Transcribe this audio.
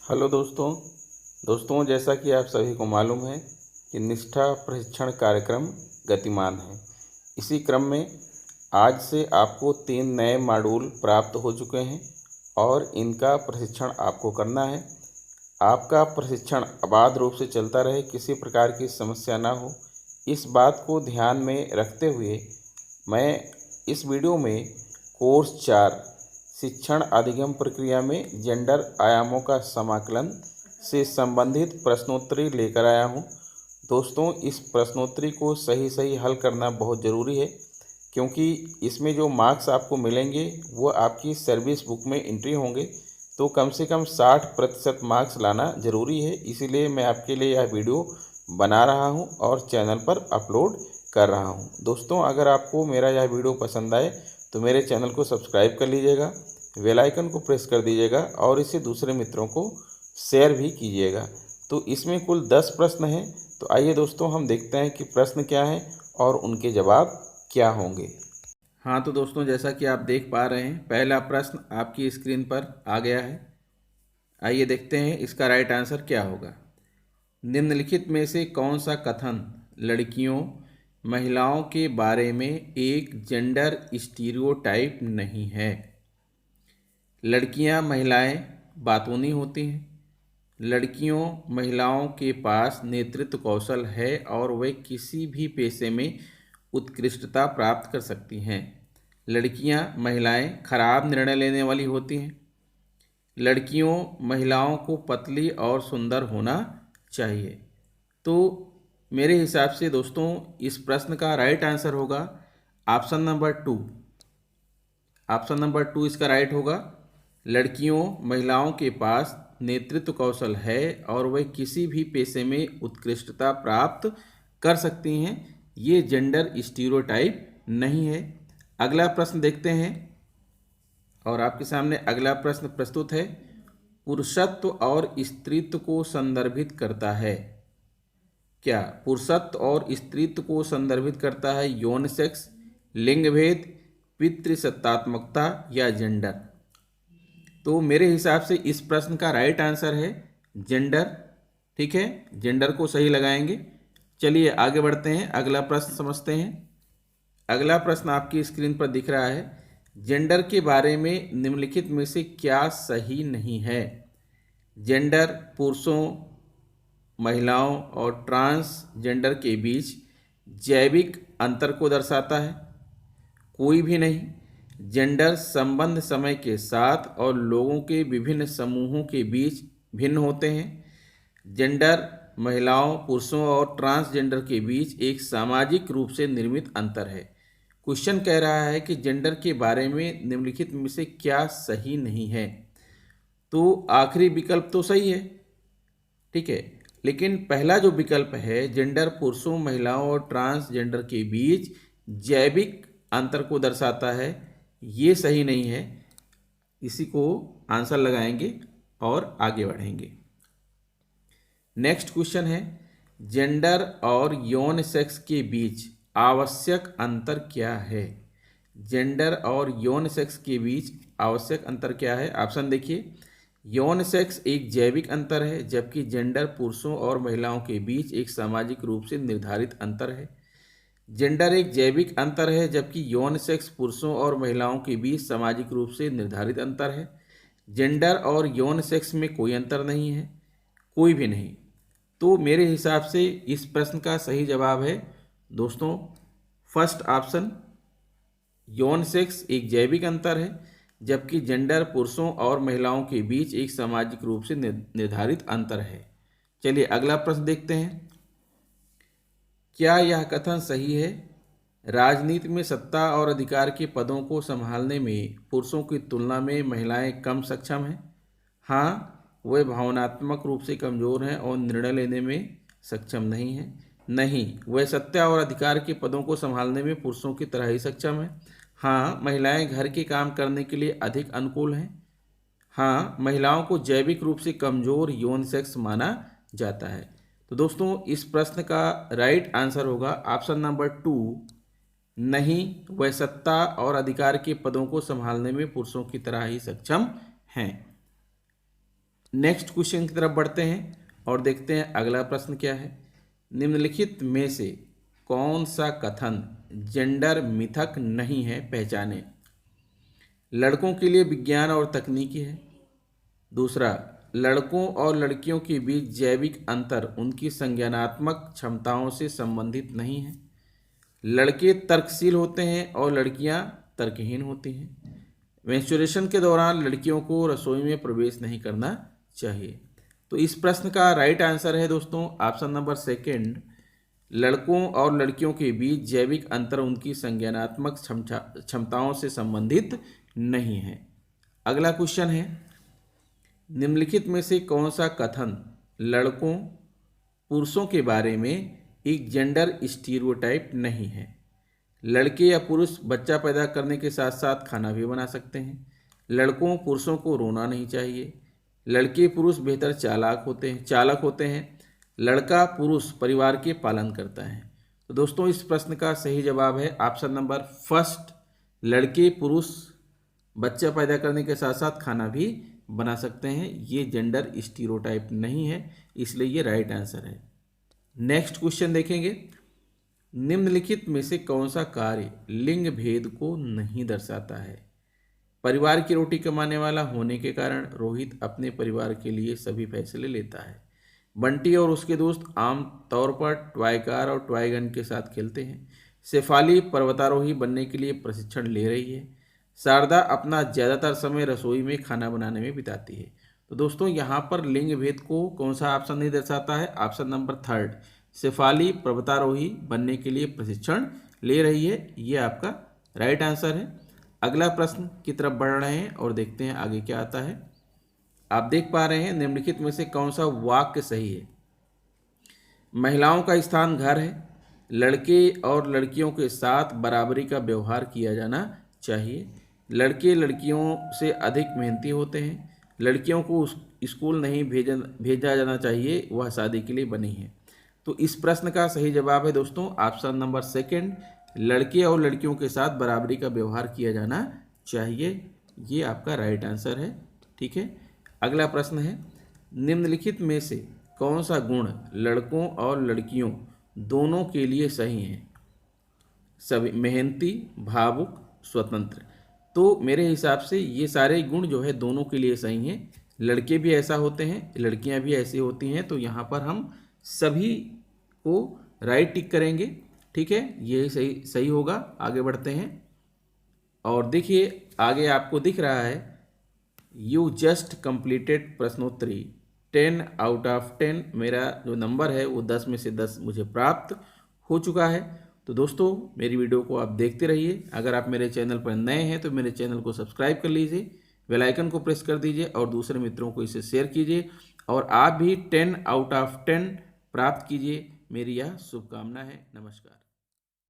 Hello दोस्तों जैसा कि आप सभी को मालूम है कि निष्ठा प्रशिक्षण कार्यक्रम गतिमान है। इसी क्रम में आज से आपको 3 नए मॉड्यूल प्राप्त हो चुके हैं और इनका प्रशिक्षण आपको करना है। आपका प्रशिक्षण अबाध रूप से चलता रहे, किसी प्रकार की समस्या ना हो, इस बात को ध्यान में रखते हुए मैं इस वीडियो में कोर्स 4 शिक्षण अधिगम प्रक्रिया में जेंडर आयामों का समाकलन से संबंधित प्रश्नोत्तरी लेकर आया हूं। दोस्तों, इस प्रश्नोत्तरी को सही हल करना बहुत ज़रूरी है, क्योंकि इसमें जो मार्क्स आपको मिलेंगे वो आपकी सर्विस बुक में एंट्री होंगे, तो कम से कम 60% मार्क्स लाना ज़रूरी है। इसीलिए मैं आपके लिए यह वीडियो बना रहा हूं और चैनल पर अपलोड कर रहा हूं। दोस्तों, अगर आपको मेरा यह वीडियो पसंद आए तो मेरे चैनल को सब्सक्राइब कर लीजिएगा, बेल आइकन को प्रेस कर दीजिएगा और इसे दूसरे मित्रों को शेयर भी कीजिएगा। तो इसमें कुल 10 प्रश्न हैं। तो आइए दोस्तों, हम देखते हैं कि प्रश्न क्या हैं और उनके जवाब क्या होंगे। हाँ तो दोस्तों, जैसा कि आप देख पा रहे हैं, पहला प्रश्न आपकी स्क्रीन पर आ गया है। आइए देखते हैं इसका राइट आंसर क्या होगा। निम्नलिखित में से कौन सा कथन लड़कियों महिलाओं के बारे में एक जेंडर स्टीरियोटाइप नहीं है? लड़कियां महिलाएं बातूनी होती हैं। लड़कियों महिलाओं के पास नेतृत्व कौशल है और वे किसी भी पेशे में उत्कृष्टता प्राप्त कर सकती हैं। लड़कियां महिलाएं खराब निर्णय लेने वाली होती हैं। लड़कियों महिलाओं को पतली और सुंदर होना चाहिए। तो मेरे हिसाब से दोस्तों, इस प्रश्न का राइट आंसर होगा ऑप्शन नंबर 2। ऑप्शन नंबर 2 इसका राइट होगा। लड़कियों महिलाओं के पास नेतृत्व कौशल है और वे किसी भी पेशे में उत्कृष्टता प्राप्त कर सकती हैं। ये जेंडर स्टीरियोटाइप नहीं है। अगला प्रश्न देखते हैं और आपके सामने अगला प्रश्न प्रस्तुत है। पुरुषत्व और स्त्रीत्व को संदर्भित करता है। क्या पुरुषत्व और स्त्रीत्व को संदर्भित करता है यौन सेक्स, लिंग भेद, पितृसत्तात्मकता या जेंडर? तो मेरे हिसाब से इस प्रश्न का राइट आंसर है जेंडर। ठीक है, जेंडर को सही लगाएंगे। चलिए आगे बढ़ते हैं, अगला प्रश्न समझते हैं। अगला प्रश्न आपकी स्क्रीन पर दिख रहा है। जेंडर के बारे में निम्नलिखित में से क्या सही नहीं है? जेंडर पुरुषों, महिलाओं और ट्रांसजेंडर के बीच जैविक अंतर को दर्शाता है। कोई भी नहीं। जेंडर संबंध समय के साथ और लोगों के विभिन्न समूहों के बीच भिन्न होते हैं। जेंडर महिलाओं, पुरुषों और ट्रांसजेंडर के बीच एक सामाजिक रूप से निर्मित अंतर है। क्वेश्चन कह रहा है कि जेंडर के बारे में निम्नलिखित में से क्या सही नहीं है? तो आखिरी विकल्प तो सही है, ठीक है, लेकिन पहला जो विकल्प है, जेंडर पुरुषों, महिलाओं और ट्रांसजेंडर के बीच जैविक अंतर को दर्शाता है, ये सही नहीं है। इसी को आंसर लगाएंगे और आगे बढ़ेंगे। नेक्स्ट क्वेश्चन है, जेंडर और यौन सेक्स के बीच आवश्यक अंतर क्या है? जेंडर और यौन सेक्स के बीच आवश्यक अंतर क्या है? ऑप्शन देखिए। यौन सेक्स एक जैविक अंतर है, जबकि जेंडर पुरुषों और महिलाओं के बीच एक सामाजिक रूप से निर्धारित अंतर है। जेंडर एक जैविक अंतर है, जबकि यौन सेक्स पुरुषों और महिलाओं के बीच सामाजिक रूप से निर्धारित अंतर है। जेंडर और यौन सेक्स में कोई अंतर नहीं है, कोई भी नहीं। तो मेरे हिसाब से इस प्रश्न का सही जवाब है दोस्तों फर्स्ट ऑप्शन। यौन सेक्स एक जैविक अंतर है, जबकि जेंडर पुरुषों और महिलाओं के बीच एक सामाजिक रूप से निर्धारित अंतर है। चलिए अगला प्रश्न देखते हैं। क्या यह कथन सही है? राजनीति में सत्ता और अधिकार के पदों को संभालने में पुरुषों की तुलना में महिलाएं कम सक्षम हैं। हाँ, वे भावनात्मक रूप से कमजोर हैं और निर्णय लेने में सक्षम नहीं हैं। नहीं, वे सत्ता और अधिकार के पदों को संभालने में पुरुषों की तरह ही सक्षम हैं। हाँ, महिलाएं घर के काम करने के लिए अधिक अनुकूल हैं। हाँ, महिलाओं को जैविक रूप से कमजोर यौन सेक्स माना जाता है। तो दोस्तों, इस प्रश्न का राइट आंसर होगा ऑप्शन नंबर 2। नहीं, वह सत्ता और अधिकार के पदों को संभालने में पुरुषों की तरह ही सक्षम हैं। नेक्स्ट क्वेश्चन की तरफ बढ़ते हैं और देखते हैं अगला प्रश्न क्या है। निम्नलिखित में से कौन सा कथन जेंडर मिथक नहीं है, पहचाने। लड़कों के लिए विज्ञान और तकनीकी है। दूसरा, लड़कों और लड़कियों के बीच जैविक अंतर उनकी संज्ञानात्मक क्षमताओं से संबंधित नहीं है। लड़के तर्कशील होते हैं और लड़कियां तर्कहीन होती हैं। मेंस्ट्रुएशन के दौरान लड़कियों को रसोई में प्रवेश नहीं करना चाहिए। तो इस प्रश्न का राइट आंसर है दोस्तों ऑप्शन नंबर सेकंड, लड़कों और लड़कियों के बीच जैविक अंतर उनकी संज्ञानात्मक क्षमताओं से संबंधित नहीं है। अगला क्वेश्चन है, निम्नलिखित में से कौन सा कथन लड़कों पुरुषों के बारे में एक जेंडर स्टीरियोटाइप नहीं है। लड़के या पुरुष बच्चा पैदा करने के साथ साथ खाना भी बना सकते हैं। लड़कों पुरुषों को रोना नहीं चाहिए। लड़के पुरुष बेहतर चालक होते हैं। लड़का पुरुष परिवार के पालन करता है। तो दोस्तों इस प्रश्न का सही जवाब है ऑप्शन नंबर फर्स्ट, लड़के पुरुष बच्चा पैदा करने के साथ साथ खाना भी बना सकते हैं। ये जेंडर स्टीरियोटाइप नहीं है, इसलिए ये राइट आंसर है। नेक्स्ट क्वेश्चन देखेंगे, निम्नलिखित में से कौन सा कार्य लिंग भेद को नहीं दर्शाता है। परिवार की रोटी कमाने वाला होने के कारण रोहित अपने परिवार के लिए सभी फैसले लेता है। बंटी और उसके दोस्त आम तौर पर टॉय कार और टॉय गन के साथ खेलते हैं। शेफाली पर्वतारोही बनने के लिए प्रशिक्षण ले रही है। शारदा अपना ज़्यादातर समय रसोई में खाना बनाने में बिताती है। तो दोस्तों यहाँ पर लिंग भेद को कौन सा ऑप्शन नहीं दर्शाता है, ऑप्शन नंबर थर्ड, शेफाली पर्वतारोही बनने के लिए प्रशिक्षण ले रही है, ये आपका राइट आंसर है। अगला प्रश्न की तरफ बढ़ रहे हैं और देखते हैं आगे क्या आता है। आप देख पा रहे हैं निम्नलिखित में से कौन सा वाक्य सही है। महिलाओं का स्थान घर है। लड़के और लड़कियों के साथ बराबरी का व्यवहार किया जाना चाहिए। लड़के लड़कियों से अधिक मेहनती होते हैं। लड़कियों को स्कूल नहीं भेजा जाना चाहिए, वह शादी के लिए बनी है। तो इस प्रश्न का सही जवाब है दोस्तों ऑप्शन नंबर सेकंड, लड़के और लड़कियों के साथ बराबरी का व्यवहार किया जाना चाहिए, ये आपका राइट आंसर है। ठीक है, अगला प्रश्न है, निम्नलिखित में से कौन सा गुण लड़कों और लड़कियों दोनों के लिए सही है। सभी मेहनती, भावुक, स्वतंत्र। तो मेरे हिसाब से ये सारे गुण जो है दोनों के लिए सही हैं। लड़के भी ऐसा होते हैं, लड़कियां भी ऐसी होती हैं। तो यहाँ पर हम सभी को राइट टिक करेंगे। ठीक है, ये सही होगा। आगे बढ़ते हैं और देखिए आगे आपको दिख रहा है, यू जस्ट कंप्लीटेड प्रश्नोत्तरी 10 आउट ऑफ 10। मेरा जो नंबर है वो 10 में से 10 मुझे प्राप्त हो चुका है। तो दोस्तों मेरी वीडियो को आप देखते रहिए। अगर आप मेरे चैनल पर नए हैं तो मेरे चैनल को सब्सक्राइब कर लीजिए, बेल आइकन को प्रेस कर दीजिए और दूसरे मित्रों को इसे शेयर कीजिए और आप भी 10 आउट ऑफ 10 प्राप्त कीजिए। मेरी यह शुभकामना है। नमस्कार।